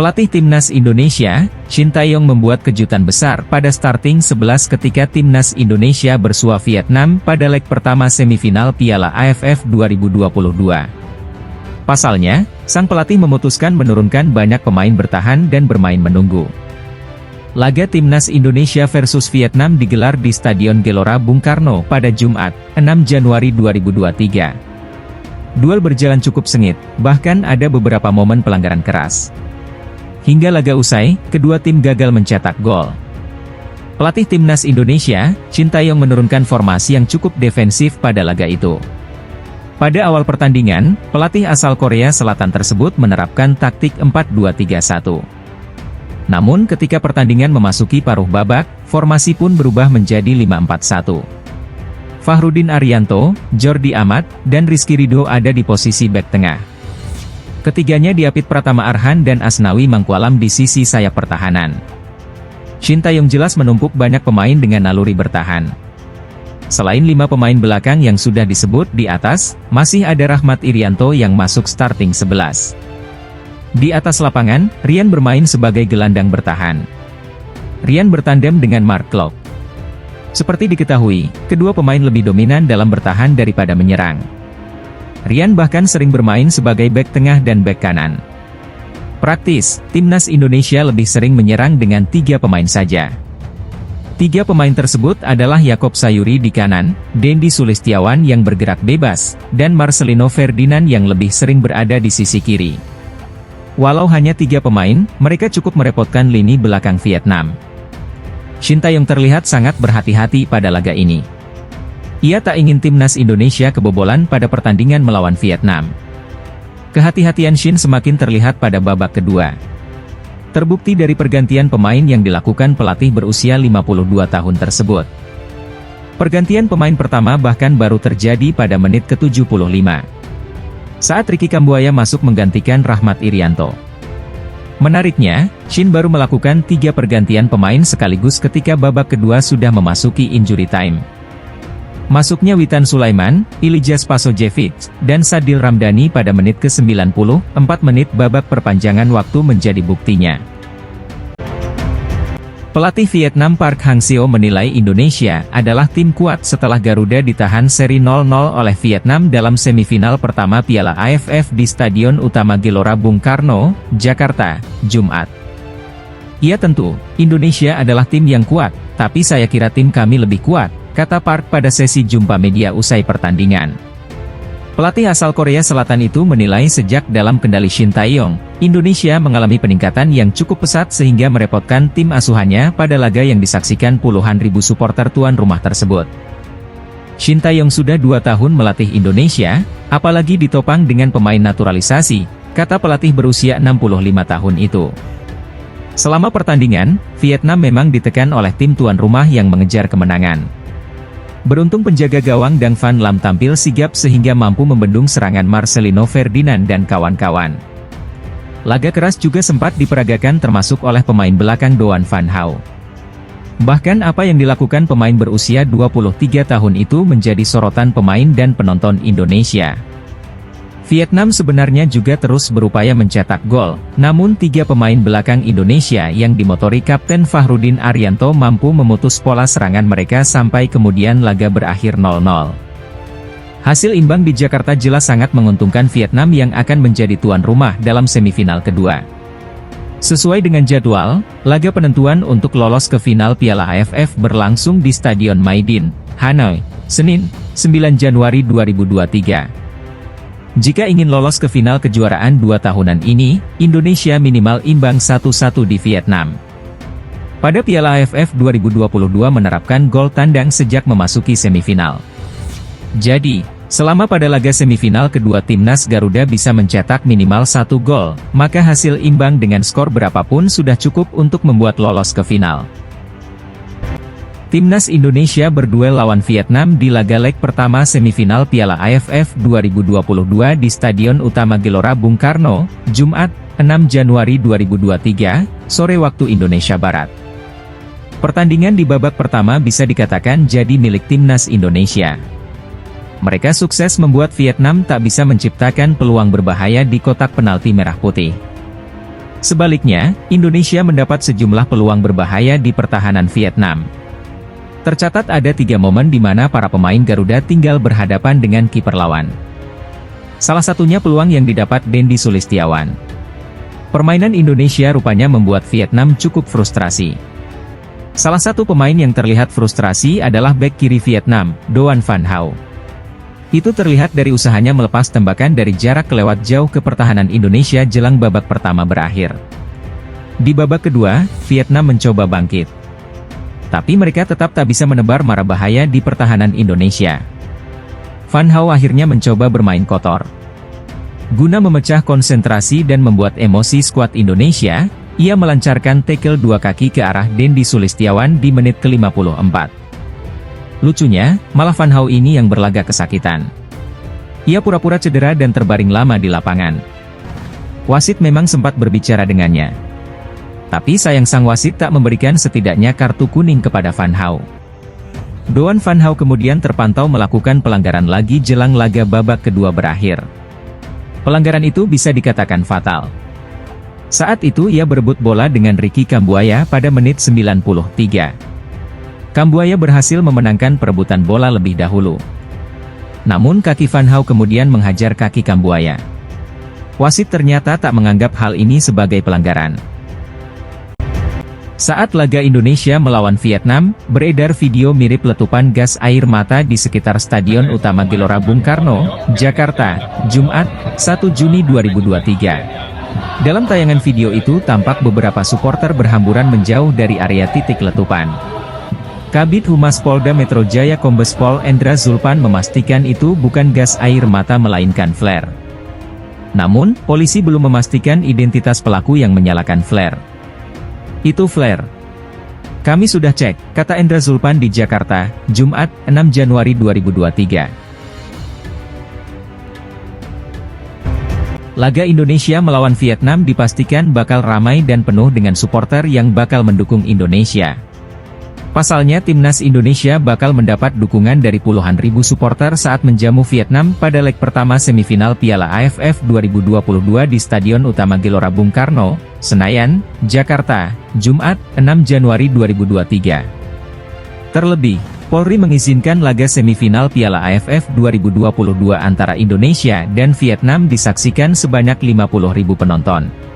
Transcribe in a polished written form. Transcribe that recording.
Pelatih Timnas Indonesia, Shin Tae-yong membuat kejutan besar pada starting 11 ketika Timnas Indonesia bersua Vietnam pada leg pertama semifinal Piala AFF 2022. Pasalnya, sang pelatih memutuskan menurunkan banyak pemain bertahan dan bermain menunggu. Laga Timnas Indonesia versus Vietnam digelar di Stadion Gelora Bung Karno pada Jumat, 6 Januari 2023. Duel berjalan cukup sengit, bahkan ada beberapa momen pelanggaran keras. Hingga laga usai, kedua tim gagal mencetak gol. Pelatih Timnas Indonesia, Shin Tae-yong menurunkan formasi yang cukup defensif pada laga itu. Pada awal pertandingan, pelatih asal Korea Selatan tersebut menerapkan taktik 4-2-3-1. Namun ketika pertandingan memasuki paruh babak, formasi pun berubah menjadi 5-4-1. Fahrudin Arianto, Jordi Amat, dan Rizky Ridho ada di posisi bek tengah. Ketiganya diapit Pratama Arhan dan Asnawi Mangkualam di sisi sayap pertahanan. Shin Tae-yong jelas menumpuk banyak pemain dengan naluri bertahan. Selain 5 pemain belakang yang sudah disebut di atas, masih ada Rahmat Irianto yang masuk starting 11. Di atas lapangan, Rian bermain sebagai gelandang bertahan. Rian bertandem dengan Mark Klok. Seperti diketahui, kedua pemain lebih dominan dalam bertahan daripada menyerang. Rian bahkan sering bermain sebagai bek tengah dan bek kanan. Praktis, Timnas Indonesia lebih sering menyerang dengan 3 pemain saja. 3 pemain tersebut adalah Yaakob Sayuri di kanan, Dendi Sulistiawan yang bergerak bebas, dan Marcelino Ferdinand yang lebih sering berada di sisi kiri. Walau hanya 3 pemain, mereka cukup merepotkan lini belakang Vietnam. Shin Tae-yong terlihat sangat berhati-hati pada laga ini. Ia tak ingin Timnas Indonesia kebobolan pada pertandingan melawan Vietnam. Kehati-hatian Shin semakin terlihat pada babak kedua. Terbukti dari pergantian pemain yang dilakukan pelatih berusia 52 tahun tersebut. Pergantian pemain pertama bahkan baru terjadi pada menit ke-75. Saat Ricky Kambuaya masuk menggantikan Rahmat Irianto. Menariknya, Shin baru melakukan 3 pergantian pemain sekaligus ketika babak kedua sudah memasuki injury time. Masuknya Witan Sulaiman, Ilyas Pasojevic, dan Sadil Ramdhani pada menit ke-90, 4 menit babak perpanjangan waktu menjadi buktinya. Pelatih Vietnam Park Hang-seo menilai Indonesia adalah tim kuat setelah Garuda ditahan seri 0-0 oleh Vietnam dalam semifinal pertama Piala AFF di Stadion Utama Gelora Bung Karno, Jakarta, Jumat. Ya tentu, Indonesia adalah tim yang kuat, tapi saya kira tim kami lebih kuat, kata Park pada sesi jumpa media usai pertandingan. Pelatih asal Korea Selatan itu menilai sejak dalam kendali Shin Tae-yong, Indonesia mengalami peningkatan yang cukup pesat sehingga merepotkan tim asuhannya pada laga yang disaksikan puluhan ribu supporter tuan rumah tersebut. Shin Tae-yong sudah 2 tahun melatih Indonesia, apalagi ditopang dengan pemain naturalisasi, kata pelatih berusia 65 tahun itu. Selama pertandingan, Vietnam memang ditekan oleh tim tuan rumah yang mengejar kemenangan. Beruntung penjaga gawang Dang Van Lam tampil sigap sehingga mampu membendung serangan Marcelino Ferdinand dan kawan-kawan. Laga keras juga sempat diperagakan termasuk oleh pemain belakang Doan Van Hau. Bahkan apa yang dilakukan pemain berusia 23 tahun itu menjadi sorotan pemain dan penonton Indonesia. Vietnam sebenarnya juga terus berupaya mencetak gol, namun 3 pemain belakang Indonesia yang dimotori Kapten Fahrudin Arianto mampu memutus pola serangan mereka sampai kemudian laga berakhir 0-0. Hasil imbang di Jakarta jelas sangat menguntungkan Vietnam yang akan menjadi tuan rumah dalam semifinal kedua. Sesuai dengan jadwal, laga penentuan untuk lolos ke final Piala AFF berlangsung di Stadion Maidin, Hanoi, Senin, 9 Januari 2023. Jika ingin lolos ke final kejuaraan 2 tahunan ini, Indonesia minimal imbang 1-1 di Vietnam. Pada Piala AFF 2022 menerapkan gol tandang sejak memasuki semifinal. Jadi, selama pada laga semifinal kedua timnas Garuda bisa mencetak minimal 1 gol, maka hasil imbang dengan skor berapapun sudah cukup untuk membuat lolos ke final. Timnas Indonesia berduel lawan Vietnam di laga leg pertama semifinal Piala AFF 2022 di Stadion Utama Gelora Bung Karno, Jumat, 6 Januari 2023, sore waktu Indonesia Barat. Pertandingan di babak pertama bisa dikatakan jadi milik Timnas Indonesia. Mereka sukses membuat Vietnam tak bisa menciptakan peluang berbahaya di kotak penalti merah putih. Sebaliknya, Indonesia mendapat sejumlah peluang berbahaya di pertahanan Vietnam. Tercatat ada 3 momen di mana para pemain Garuda tinggal berhadapan dengan kiper lawan. Salah satunya peluang yang didapat Dendi Sulistiawan. Permainan Indonesia rupanya membuat Vietnam cukup frustrasi. Salah satu pemain yang terlihat frustrasi adalah bek kiri Vietnam, Doan Van Hau. Itu terlihat dari usahanya melepas tembakan dari jarak kelewat jauh ke pertahanan Indonesia jelang babak pertama berakhir. Di babak kedua, Vietnam mencoba bangkit. Tapi mereka tetap tak bisa menebar mara bahaya di pertahanan Indonesia. Van Hau akhirnya mencoba bermain kotor. Guna memecah konsentrasi dan membuat emosi skuad Indonesia, ia melancarkan tackle 2 kaki ke arah Dendi Sulistiawan di menit ke-54. Lucunya, malah Van Hau ini yang berlaga kesakitan. Ia pura-pura cedera dan terbaring lama di lapangan. Wasit memang sempat berbicara dengannya. Tapi sayang sang wasit tak memberikan setidaknya kartu kuning kepada Van Hau. Doan Van Hau kemudian terpantau melakukan pelanggaran lagi jelang laga babak kedua berakhir. Pelanggaran itu bisa dikatakan fatal. Saat itu ia berebut bola dengan Ricky Kambuaya pada menit 93. Kambuaya berhasil memenangkan perebutan bola lebih dahulu. Namun kaki Van Hau kemudian menghajar kaki Kambuaya. Wasit ternyata tak menganggap hal ini sebagai pelanggaran. Saat laga Indonesia melawan Vietnam, beredar video mirip letupan gas air mata di sekitar Stadion Utama Gelora Bung Karno, Jakarta, Jumat, 1 Juni 2023. Dalam tayangan video itu tampak beberapa supporter berhamburan menjauh dari area titik letupan. Kabid Humas Polda Metro Jaya Kombes Pol Endra Zulpan memastikan itu bukan gas air mata melainkan flare. Namun, polisi belum memastikan identitas pelaku yang menyalakan flare. Itu flare. Kami sudah cek, kata Endra Zulpan di Jakarta, Jumat, 6 Januari 2023. Laga Indonesia melawan Vietnam dipastikan bakal ramai dan penuh dengan supporter yang bakal mendukung Indonesia. Pasalnya timnas Indonesia bakal mendapat dukungan dari puluhan ribu supporter saat menjamu Vietnam pada leg pertama semifinal Piala AFF 2022 di Stadion Utama Gelora Bung Karno, Senayan, Jakarta, Jumat, 6 Januari 2023. Terlebih, Polri mengizinkan laga semifinal Piala AFF 2022 antara Indonesia dan Vietnam disaksikan sebanyak 50.000 penonton.